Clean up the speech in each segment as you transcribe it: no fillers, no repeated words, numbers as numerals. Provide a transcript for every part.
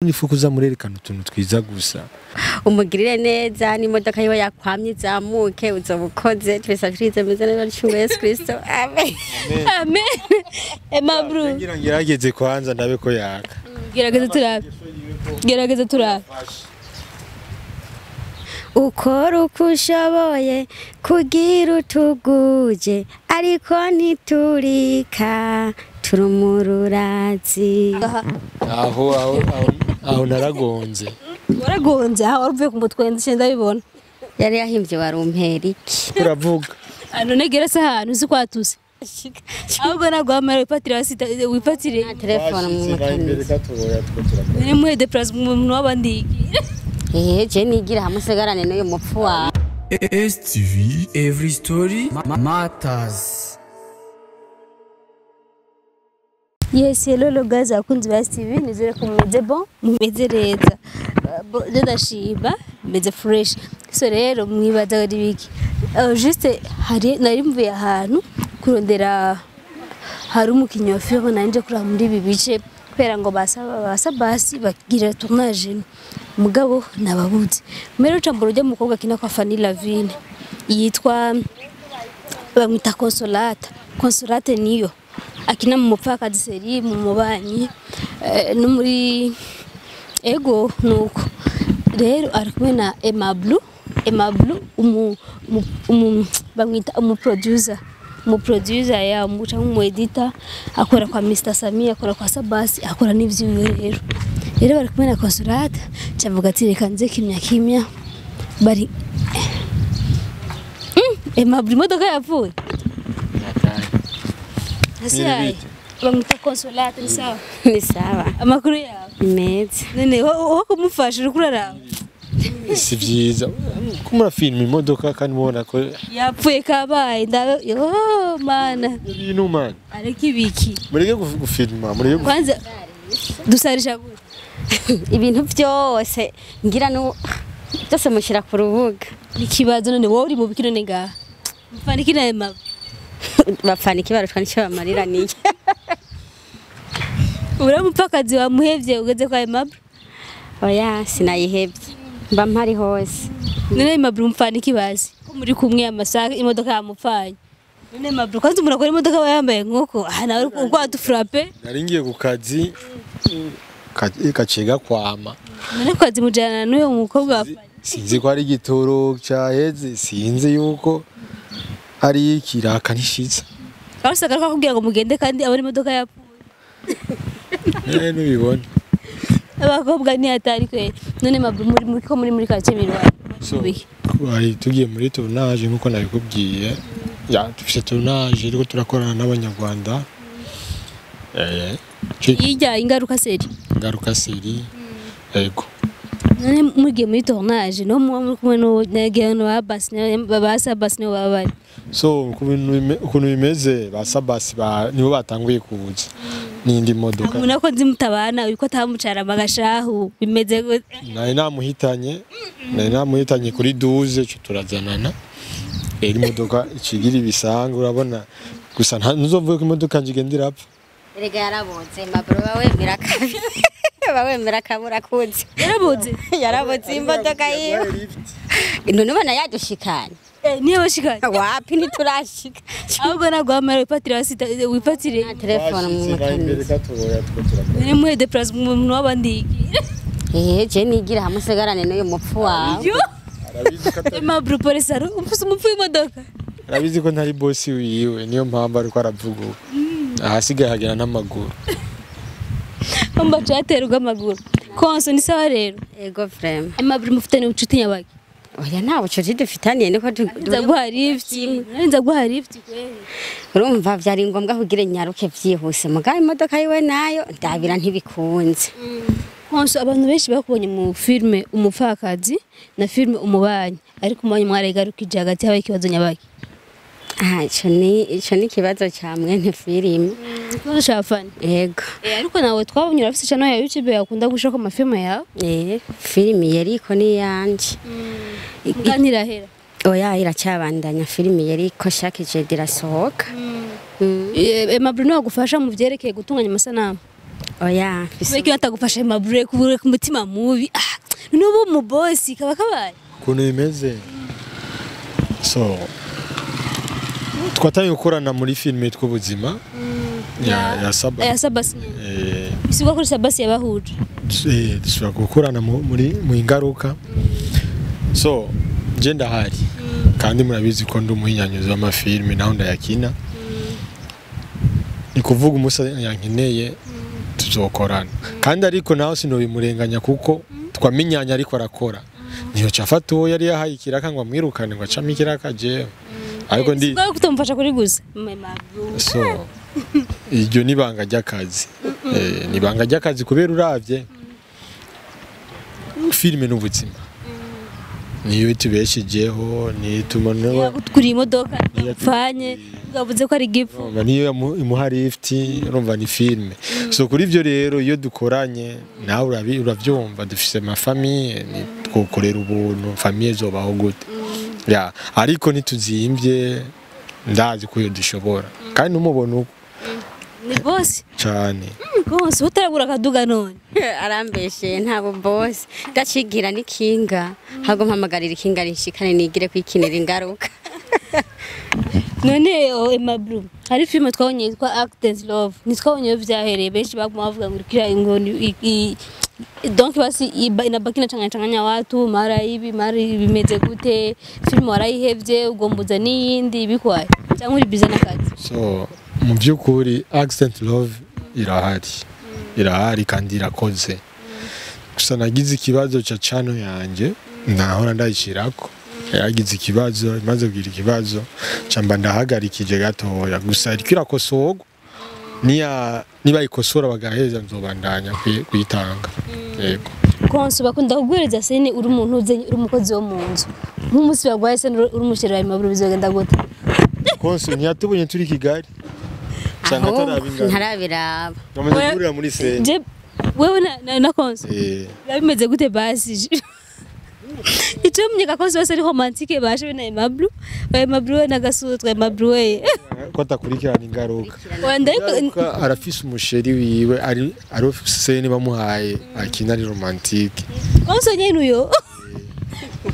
nifukuza murerekana utuntu twiza gusa umugirire neza n'imodoka yiwe yakwamye izamuke uzobukoze twese turize meze neza cy'umwe Yesu Kristo amen amen Aimable ngira ngerageze kwanza ndabe ko yaka gerageza turabe ukora uko ushoboye kugira utuguje ariko ntiturika turumururazi aho naragonze waragonze aho waruvuye ku mutwe ndabibona yari yahimbye warumpera iki uravuga none geretse ahantu uzi kwatuse ahubwo nagwamara wipatire telefone mu makanisa ni muhe deplace umuntu wabandi je nigira hamusegarane n'uyu mupfu wa STV every story matters. Yes, hello guys, akunzi ba STV nizere ko mumeze bon, mumeze neza. Ndashiba, meze fresh. So rero mwibaza ari biki. Juste hari nari mvuye ahantu kurondera hari umukinyi wa film nanje kuri muri ibi bice kwera ngo basaba Sabbas bagira tournage mugabo nababuze. Mero camboro ryo mukobwa kina kwa Fanny Lavine yitwa bamwita Consolate niyo akina mu mupfakazi seri mu mubanyi no muri ego nuko rero ari kumwe na Aimable bamwita umuproducer ya umuca mu editor akora kwa Mr Sami akora kwa Sabbas akora n'ivyo rero bari kumwe na Consolate cavuga ati reka nze kimya bari Aimable imodoka yapfuye Asiaye bamwita Consolate ni sawa ni sawa amakuru yawe meza none ho kumufasha kurara si vyiza kumura film imodoka kandi mubona ko yapfuye kabaye ndabe yo mana ibintu man ariko ibiki murege gufilma murege kwanza dusarisha ibintu byose ngira no byose mushira ku rubuga ikibazo none wowe uri mu bikino nenga mfaniki na Aimable bapfaniki barashwa nicyo bamarira niye uramupakazi wamuhevye ugeze kwa Aimable oya sinayihebye mba mpari hose none Aimable umfaniki bazi ko muri kumwe amasaka imodoka yamupfanye none Aimable kwanza umuntu akora imodoka bayambaye nkoko nawe uko adufrape nari ngiye ku kazi kacega kwama none kwazi mujana n'uyo mukobwa sinzi ko ari igitoro cyaheze sinzi yuko ari ikiraka nishitse Karusaka ko kugira ngo mugende kandi abari imodoka yapfuye nubibona abakobwa ni atari kwe none Aimable muri kacemirwa bari tugiye muri tournage nkuko nabikubwiye ya dufite tournage ariko turakorana n'abanyarwanda yijya ingaruka seri yego none mugiye muri tournage no muri kumwe no negeno ba Sabbas no babari so ukuntu bimeze ba Sabbas nibo batanguye kuza n'indi modoka munako nzimutabana uko atamucara magashahu bimeze nari namuhitanye kuri 12 cyo turazanana eri modoka ikigira ibisanga urabona gusa ntuzovuye ko imodoka njigendira apfa erega yaraboze Aimable bawemera kabura kuze yaraboze imodoka yiwe none ubona yadushikanye niyo bashikanye wapi ntiturashika ahubwo nagwamara wipatire telefone mu makanisa ni muhe deplace umuntu wabandi je nigira hamusegarane n'uyu mupfu wawe Aimable polisaru umupfu imodoka arabizi ko ntari boss wiwe niyo mpamvu ariko aravuga ahasigaye hagera n'amaguru Mba cyaterwa amaguru konso ni sawa rero ego frame Aimable mufitane ubucuti nyabaki oya nta bucuti dufitaniye niko nza guha lift urumva byari ngombwa kugira nyaruke byihuse mugaye imodoka yiwe nayo ndabira ntibikunze konso abantu benshi bakubonye mu filme umupfakazi na filme umubanyi ariko umanyi mwaregarukije hagati y'abaye ikibazo nyabaki ico ni kibazo cyamwe nti filime ikibazo cyafana yego ariko nawe twabonye urafise channel ya YouTube yakunda gushaka amafilme yawe filime yariko ni yanje ganirahera oya iracyabandanya filime yariko shakije dirasohoka Aimable no gufasha mu byerekeye gutunganya amasanamu oya Beki batagufasha Aimable kubure ku mutima mubi. Nubu mu boss kaba kabaye. Kuntu bimeze. So twatangiye gukorana muri filime tw'ubuzima ya Sabbas. Ya Sabbas. Isuko kuri Sabbas yabahuje. Dushobora gukorana mu ingaruka. So je ndahari kandi murabizi ko ndi umuhinyanyuzi w'amafilime naho ndayakina. Ni kuvuga umusa yankeneye tuzokorana. Kandi ariko naho sinobimurenganya kuko twamenyanya ariko arakora. Niyo cafata uwo yari yahaye ikiraka ngo amwirukane ngo acame ikiraka jewe. Ariko ndi Siko kutamufasha kuri gusa. So iryo nibanga ry'akazi. Nibanga ry'akazi kubera uravye filime n'ubuzima. Niyo tubeshijeho ni tumano kuri imodoka yapfanye gavuze ko ari gifu. Niyo imuha lift urumva ni filime. So kuri ivyo rero iyo dukoranye nawe uravyumva dufise ma famille twokorera ubuntu famille zobaho gute. Ya ariko nituzimbye ndazi ko yo dushobora kandi numubona Ni boss cyane rwose utarabura kaduga none arambeshe ntabwo boss ndacigira n'ikinga hago mpamagarira ikinga rishikane nigire kwikinira ingaruka none Aimable hari filme twabonye yitwa Actors Love nitwabonye vyahereye benshi baguma bavuga ngo kira ingoni donc basi inabakina changanya watu mara hivi mara bimeze gute filme warayihevye ugombuza n'iyindi bikwaye cyangwa uri busy n'akazi so mu byukuri Accident Love irahari kandi irakoze gusa nagize ikibazo cha channel yanje nahora ndayishirako yagize ikibazo imaze kugira ikibazo camba ndahagarikije gatoya gusa ariko irakosorwa niba ikosora bagaheza nzobandanya kuyitanga yego konso bakunda kugwereza sene uri umuntu uze uri umukozi wo munzu nk'umusi bagwaye sene uri umushirira Aimable bizogenda gute konso ntiyatubonye turi Kigali cyane tarabingana ntarabiraba namaze kurira muri sene wewe na konso bimeze gute basi icyo mnyeka konso wese ari romantique baje na Aimable na gasutwe Aimable ko atakurikirana ingaruka wanda arafise umusheri wiwe ari sene bamuhaye akina ari romantique konso nyene uyo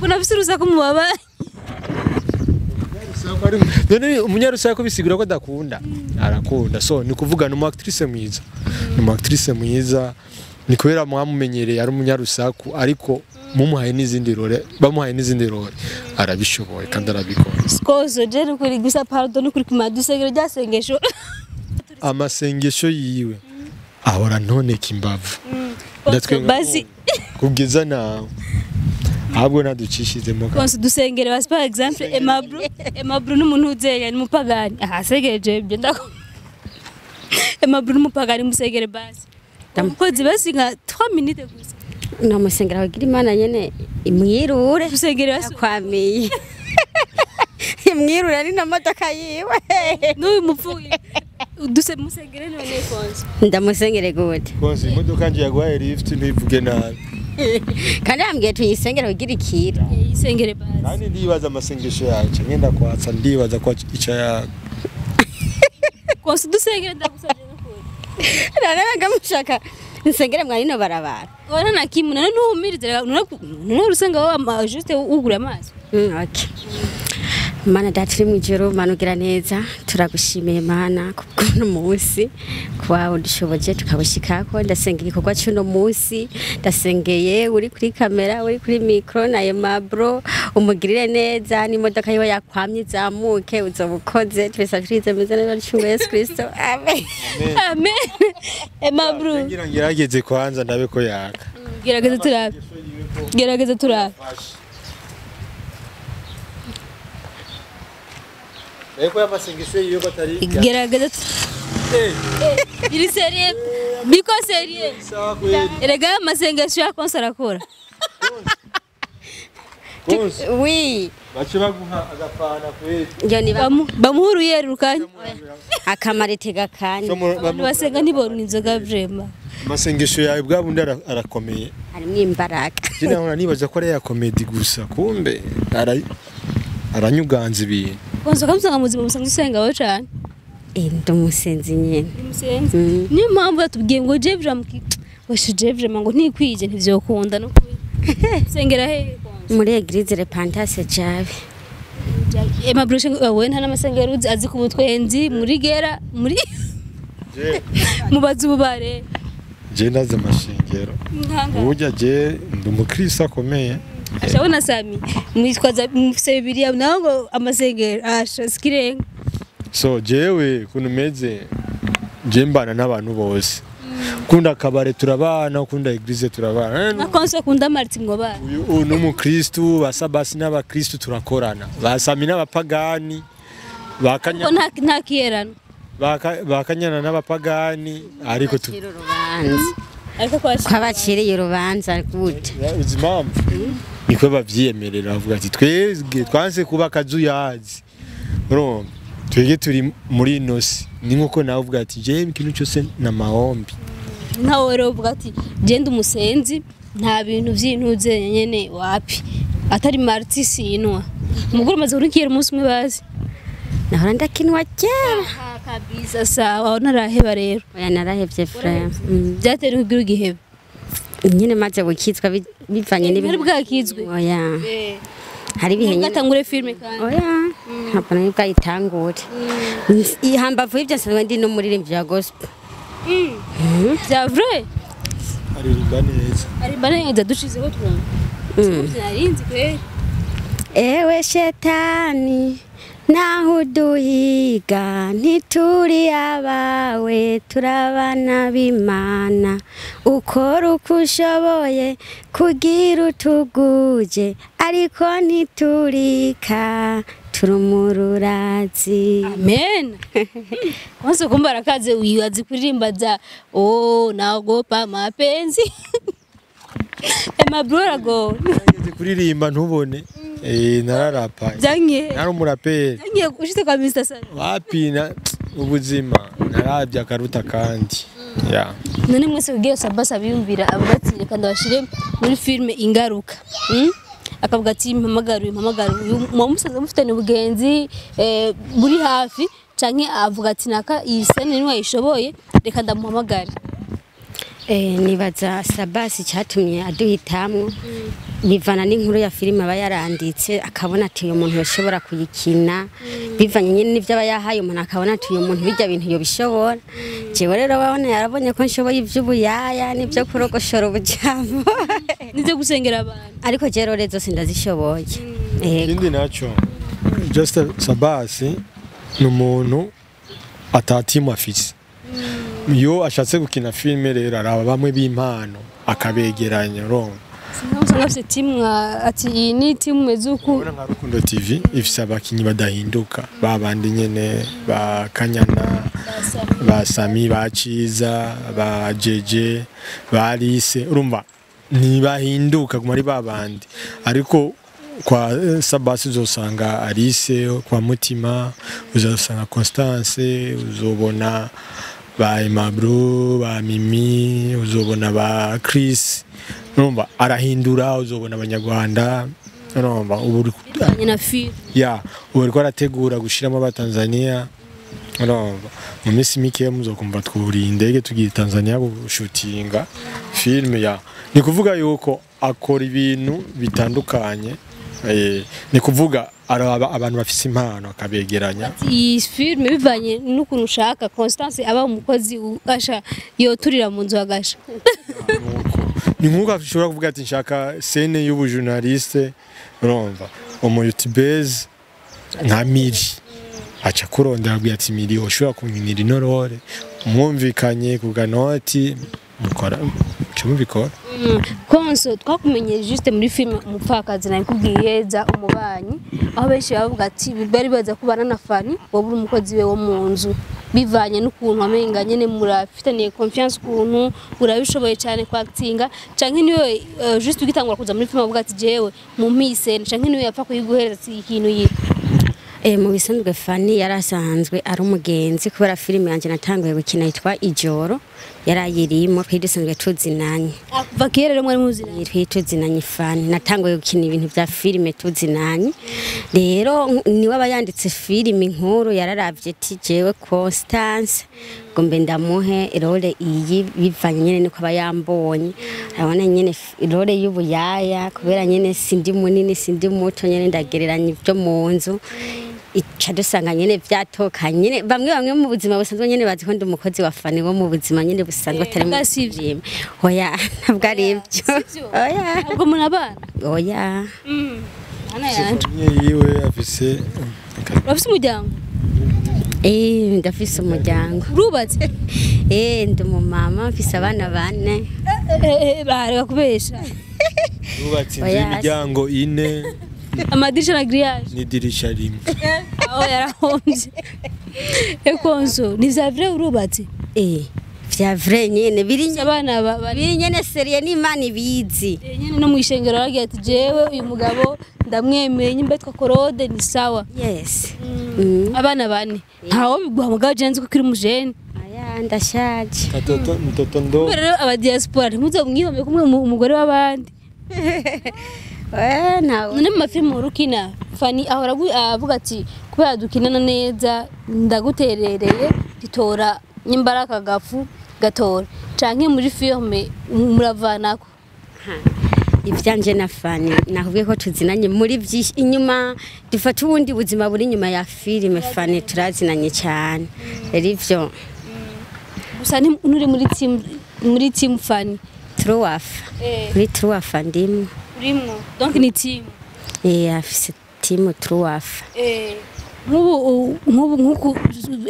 unafise urusaku mu baba none umunyarusaku ko bisigura ko dakunda arakunda so ni kuvuga no actrice mwiza ni kubera mwamumenyereye ari umunyarusaku ariko mumuhaye n'izindi role bamuhaye n'izindi role arabishoboye kandi arabikora kozo je kuri gusa pardon kuri kumadusegero ryasengesho amasengesho yiwe ahora none kimbavu ndatwe basi kugeza nawe ahubwo naducishizemo konse dusengere basi par exemple Aimable n'umuntu uzeye ni mupagani ahasegeje ibyo ndako Aimable n'umupagani musegere basi umukozi basi nka 3 minutes gusa namusengera bagira imana nyene imwirure dusengere basi kwamiye imwirure ari na modoka yiwe n'uyu mupfuye musengere none konse ndamusengere gute konse imodoka nje yagwaye lift ntivuge nabi kandi ambwiye tuyisengera kugira ikira isengere basi nani ndibaza amasengesho yacu ngenda kwatsa ndibaza ko ica ya konse dusengere ndagusabye no kuri naraga mushaka nsengere mwarino barabara ora nakimuna ntuhumirize none rusenga wa juste ugura amazi okay mana datiri mwijoro manugira neza turagushimiye mana kubwo munsi kwawe dushoboje tukabushikako ndasenga igikorwa cy'uno munsi ndasengeye uri kuri kamera uri kuri micro na Aimable umugirire neza n'imodoka yiwe yakwamye izamuke uzobukoze twese turize meze neza cy'umwe Yesu Kristo amen amen Aimable ngerageze kwanza ndabe ko yaka gerageza turabe Eko ya masengesho yiyo batari gerageza iri serie biko serie erega masengesho ya konsa rakora oui bache baguha agafana kweli nyo ni bamuhuru yerukanye akamarite gakanye abantu basenga ntibona inzoga vrema masengesho yawe bwabundi arakomeye harimo imbaraga jina nibaza ko ari ya comedy gusa kumbe aranyuganza ibintu konso kamusanga muzima musanzwe usenga wo cyane ndumusenzi nyene umusenzi niyo mpamvu yatubwiye ngo je vraiment washije vraiment ngo ntikwije ntivyokunda no sengera he muri eglise repentance jabe Aimable we nta n'amasengero azi ku butwenzi muri gera muri mubazi ubare je ndaze amashengero burya je ndumukristo akomeye ashabona Sami mwitwaza mufise Bibiliya naho ngo amasengero asha skirenga so jewe kuntu meze je mbana n'abantu bose kunda kabare turabana kunda eglise turabana na konse kunda Martin ngo bana uyu n'umukristo ba Sabbas n'abakristo turakorana basami n'abapagani bakanya nta kierano bakanyana n'abapagani ariko ariko kwabaciriye urubanza gute uzimam niko bavyemerera bavuga ati twebwe twanse kuba kazuyazi urumva twege turi muri inosi ni nkuko nawe uvuga ati je ikintu cyose na mahombi nawe rero uvuga ati genda umusenzi nta bintu vy'intuze nyene wapi atari marti sinwa umugore maze urikira umunsi umwe bazi nahora ndakinwa kera kabisa sawa naraheba rero oya narahevye frère byatera kugira igihebe nyine maze gukizwa bivanye n'ibintu bwakizwe oya hari bihe nyine gatangure filme kandi oya ntabwo nari bwayitangure ihambavu y'ibyo nsanzwe ndi no muririmbyi ya gospel bya vrai aririmba neza dushizeho twumva narinzi kweri ewe shetani naho uduhiga ntituri abawe turabana b'Imana ukora uko ushoboye kugira utuguje ariko ntiturika turumururazi amen wose kumbara kaze uyiwazi kuririmba za naogopa mapenzi Aimable arago kuririmba ntubone nararapa Jange nari umuraperi Jange ushite kwa Mr. Sani wapi na ubuzima narabye akaruta kandi ya none mwese ugiye Sabbas abiyumvira avuga ati reka ndabashire muri filme ingaruka akavuga ati mpamagaruye mu musaza mufitanye ubugenzi buri hafi canke avuga ati naka iyi scene ni wayishoboye reka ndamuhamagare nibaza Sabbas cyatumye aduhitamwo bivana n'inkuru ya filime aba yaranditse akabona ati uyu muntu yashobora kuyikina bivanye nyine n'ivyo aba yahaye umuntu akabona ati uyu muntu bijya bintu yo bishobora jewe rero wabona yarabonye ko nshoboye ivy'ubuyaya n'ivyo kurogoshora ubujambo nize gusengera abantu ariko je rero zose ndazishoboye ikindi naco just Sabbas ni umuntu atatimu afise iyo ashatse gukina filime rero araba bamwe b'impano akabegeranya rongo Sinamse timu ati iyi ni timu mezuku nka Rukundo TV ifise abakinyi badahinduka babandi nyene ba Kanyana ba Sami ba Ciza ba Jeje ba Alice urumva ntibahinduka kuma ari babandi ariko kwa Sabbas uzosanga Alice kwa Mutima uzosanga Constance uzobona ba Aimable ba Mimi uzobona ba Chris urumva arahindura uzobona abanyarwanda urumva ubu na film ubu ariko arategura gushiramo abatanzania urumva mu minsi mike muzokumva twuri indege tugiye Tanzania gushutinga film ni kuvuga yuko akora ibintu bitandukanye ni kuvuga abantu bafise impano akabegeranya iyi filme bivanye n'ukuntu ushaka Constance aba umukozi asha yoturira mu nzu agasha ni nkuko ashobora kuvuga ati nshaka scene y'ubujournaliste urumva umu youtubers nka Miri acha kurondera abwiye ati Miri ushobora kunkinira inorore mwumvikanye kuganoti mukora cyumvikora konso twakumenye juste muri filme umupfakazi nakubwiye za umubanyi aho benshi bavuga ati bari baza kubana na Fani wowe umukozi we wo mu nzu bivanye n'ukuntu amenga nyene murafitaniye confiance ukuntu urabishoboye cyane kwa actinga canke niwe juste ugitangura kuza muri filme avuga ati jewe mu mise canke niwe yapfa kuyiguhereza ikintu yiwe mu bisanzwe Fani yarasanzwe ari umugenzi kubera filime yanje natanguye gukina yitwa Ijoro yarayirimo twidusanzwe tuzinanye kuva kera rero mwari muziranye tuzinanye fani natanguye gukina ibintu vya filime tuzinanye rero niwe abayanditse filime inkuru yararavye ati jewe Constance gombe ndamuhe role iyi bivanye nyene niko abayambonye abona nyene role y'ubuyaya kubera nyene sindi munini sindi muto nyene ndagereranya ivyo mu nzu ica dusanga nyene vyatokanye nyene bamwe mu buzima busanzwe nyene bazi ko ndi umukozi wa fani wo mu buzima nyene busanzwe atari mu filime oya ntabwo ari ivyo oya ubwo murabana oya ana yanje yiwe afise urafise umuryango ndafise umuryango urubatse ndi umumama mfise abana 4 bareka kubesha yubatse inzu y'imiryango 4 amadirisha na grillage n'idirisha rimwe aho yarahomvye ekonso ni vya vrai urubatse vya vrai nyene biri abana biri nyene serie n'Imana ibizi nyene no mwishengero aragiye ati jewe uyu mugabo ndamwemeye nyimbatwa korode ni sawa yes abana 4 ntawo biguha mugabo jenze ko kiri mujene aya ndashaje mtoto ndo rero aba diaspora ntimuze mwihomye kumwe umugore w'abandi none mu mafilmu urukina fani ahora avuga ati kubera dukinana neza ndaguterereye titora nyimbaraka gafu gatora canke muri filme muravanako ivyanje na fani nakubwiye ko tuzinanye muri vyinshi inyuma dufata ubundi buzima buri inyuma ya filime fani turazinanye cyane rivyo gusa nuri muri team fani truwafa muri truwafa ndimo urimo donc ni team afise team truwafa nk'uku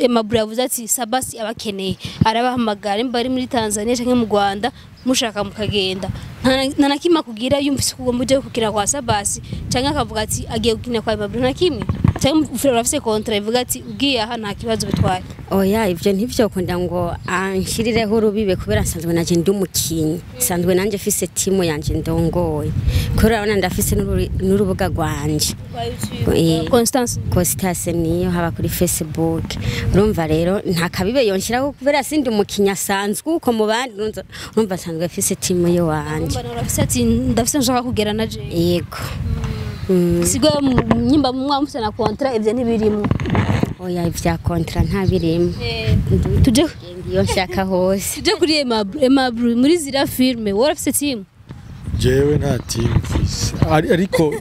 Aimable yavuze ati Sabbas abakeneye arabahamagara imbari muri Tanzania canke mu Rwanda mushaka mukagenda nta nakima kugira yumvise ko muje kukira kwa Sabbas canke akavuga ati agiye gukina kwa Aimable nta kimwe canke ufire urafise contrat ivuga ati ugiye aha nta kibazo bitwaye oya ivyo ntivyo kunda ngo anshirireho urubibe kubera nsanzwe naje ndi umukinyi nsanzwe nanje fise team yanje ndongoye kubera abana ndafise n'urubuga rwanje Constance niyo haba kuri Facebook urumva rero nta kabibe yonshiraho kubera sindi umukinyi asanzwe uko mu bandi urumva nsanzwe fise team yo wanje urafise ati ndafise nshaka kugera naje yego sigo nyimba mwamufise na contrat ivyo ntibirimo oya ivya contrat nta birimo tuje iyo nshaka hose tuje kuri Aimable muri zira filme warafise team jewe nta team mfise ariko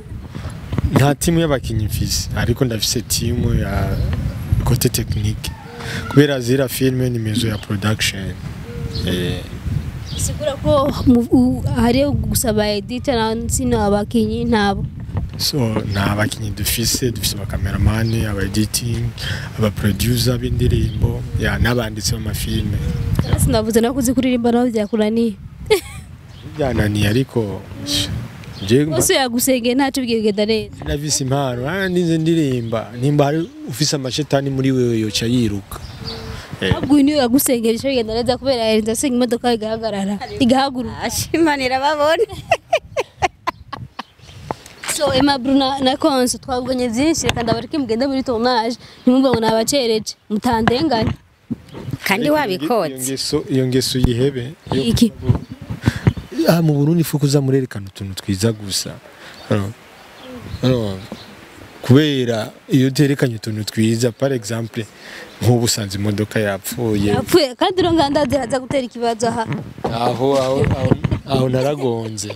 nta team y'abakinyi mfise ariko ndafise team ya côté technique kubera zira filme ni mezo ya production sigura ko hari gusaba editor na sino abakinyi ntabo so nta bakinyi dufise aba cameraman aba editing aba producer b'indirimbo ya nabanditse mu mafilme sinavuze nakuzi kuririmba naho byakuraniye byananiye ariko bose yagusengeye ntaco bigegeda neza navise impano ninze ndirimba nimba hari ufise amashetani muri wewe yoca yiruka abwo niyo yagusengeye cyo bigenda neza kubera yarinze asenga imodoka igahagarara igahaguruka ashimanira babone so Aimable na Konso twabuganye vyinshi reka ndabareke mugende muri tournage nimumva ngo nabacereje mutandenganye kandi wabikotse iyo ngeso yihebe iki mu Burundi fukuza murerekana utuntu twiza gusa kubera iyo terekanye utuntu twiza par exemple nk'ubu sanze imodoka yapfuye kandi rongandaze haza gutera ikibazo aha aho naragonze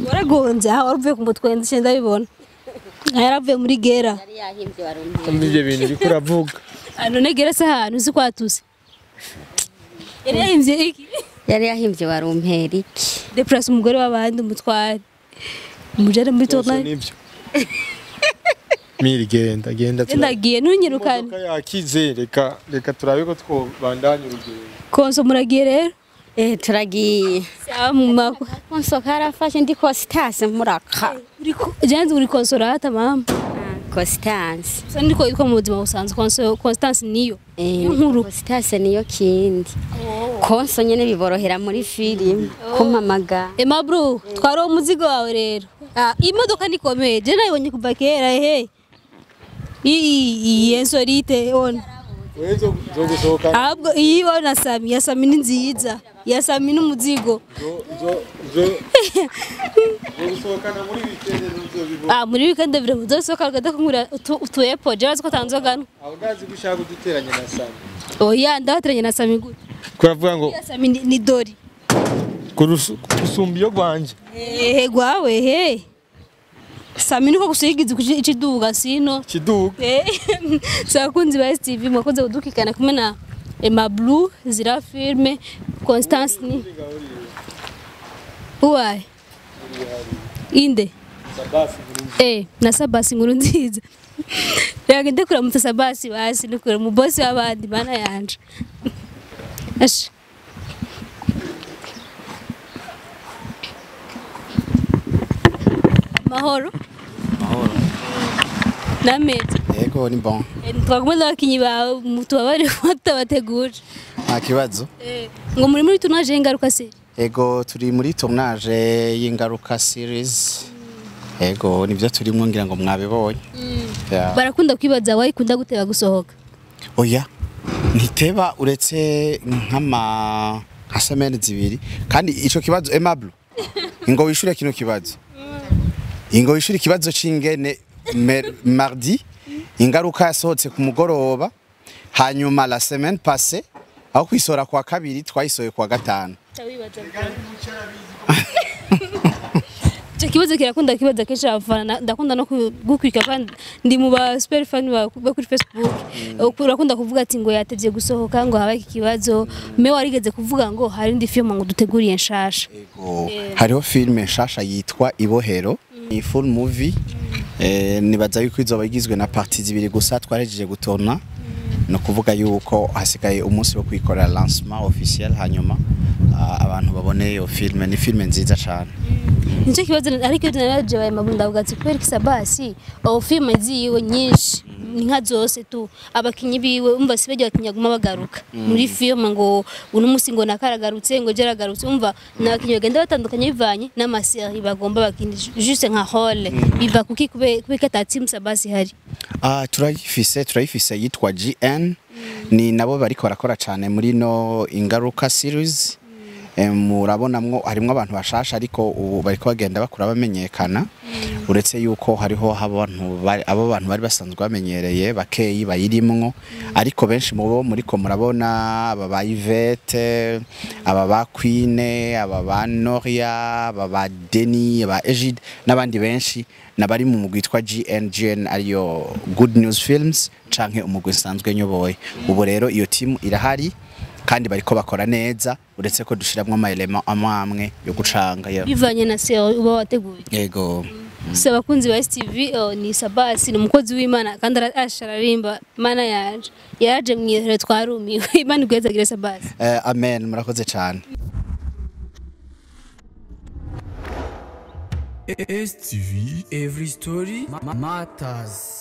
waragonze aha waruvuye ku mutwe ndashenda bibona yaravuye muri gera yari yahimbye warumpe ibyo bintu biko uravuga none gera se ahantu uzi kwatuse yari yahimbye iki yari yahimbye warumpera iki depress umugore w'abandi umutware umujere muri tournage miri genda ndagiye ntunyirukane yakize reka turabe ko twobandanya urugendo Konso muragiye rero turagiye mumako Konso karafashe ndi Constance muraka janze uri Consolata mama Constance ndiko yitwa mu buzima busanzwe Constance niyo nkuru Constance niyo kindi Konso nyene biborohera muri film kumpamaga Aimable twaro umuzigo wawe rero imodoka nikomeye je nayibonye kuva kera iyi ensorite on wezo zo gusohoka ahubwo iyo na Sami ya Sami ni nziza ya Sami n'umuzigo zo gusohokana muri weekend n'uzobivuga muri weekend bire muzosohoka gadakumura utuye poje baziko tanzogano abugazi gushaka kuduteranya na Sami oya ndateranya na Sami gute kuravuga ngo ya Sami ni dori kusumba iyo gwanje gwawe Sami niko gusigiza ikiduga sino kiduga sakunzi ba STV mwakoze kudukikana kumwe na Aimable zira filme Constance ni uwaye inde Sabbas na Sabbas inkuru nziza yagende kura muta Sabbas basi nukura mu boss w'abandi bana yanje ash mahoro nameze yego ni bon twagomba abakinyi bawe mutubabare batabateguje nta kibazo ngo muri tournage y'ingaruka se yego turi muri tournage y'ingaruka series yego nivyo turimo ngira ngo mwabibonye barakunda kwibaza wayikunda guteba gusohoka oya ntiteba uretse nka semaine zibiri kandi ico kibazo Aimable ngo wishure kino kibazo ingo wishuri kibazo c'ingene mardi ingaruka yasohotse ku mugoroba hanyuma la semaine passée aho kwisora kwa kabiri twayisoye kwa gatanu cyo kibazo kirakunda kibaza kenshi abafana ndakunda no gukwika kandi ndi mu ba super fan ba kuri Facebook urakunda kuvuga ati ngo yatevye gusohoka ngo habaye ikibazo me warigeze kuvuga ngo hari indi film ngo duteguriye nshasha yego hariho film nshasha yitwa Ibohero ni full movie nibaza yuko izoba igizwe na parties zibiri gusa twarejeje gutorna no kuvuga yuko hasigaye umunsi wo kwikorera lancement officiel hanyuma abantu babone iyo film ni film nziza cyane nicyo kibazo ariko naraje baye mabunda ugatse kweri Sabbas o film ziwe nyinshi ninka zose tu abakinyi biwe umva sibeje bakinyaguma bagaruka muri film ngo uno musi ngo nakaragarutse ngo jeragarutse umva nabakinyi bagenda batandukanye bivanye n'amaseri bagomba bakindi juste nka hall biva kuki kubeka ta team Sabbas hari turayifise yitwa GN ni nabo bariko barakora cyane muri no ingaruka series murabonamwo harimo abantu bashasha ariko ubu bariko bagenda bakura bamenyekana uretse yuko hariho abo bantu bari basanzwe bamenyereye bakeyi bayirimwo ariko benshi mubo muriko murabona aba ba Yvette aba ba Queen aba ba Noria aba ba Deni aba Egid nabandi benshi nabari mu mugwitwa GN ariyo Good News Films canke umugwi sanzwe nyoboye ubu rero iyo team irahari kandi bariko bakora neza uretse ko dushiramwe ama element amwe yo gucanga bivanye na se uba wateguye yego saba kunzi ba STV ni Sabbas ni umukozi w'Imana kandi arashararimba mana yaje mwihera twarumiwe Imana igwezagire Sabbas amen murakoze cyane STV every story matters.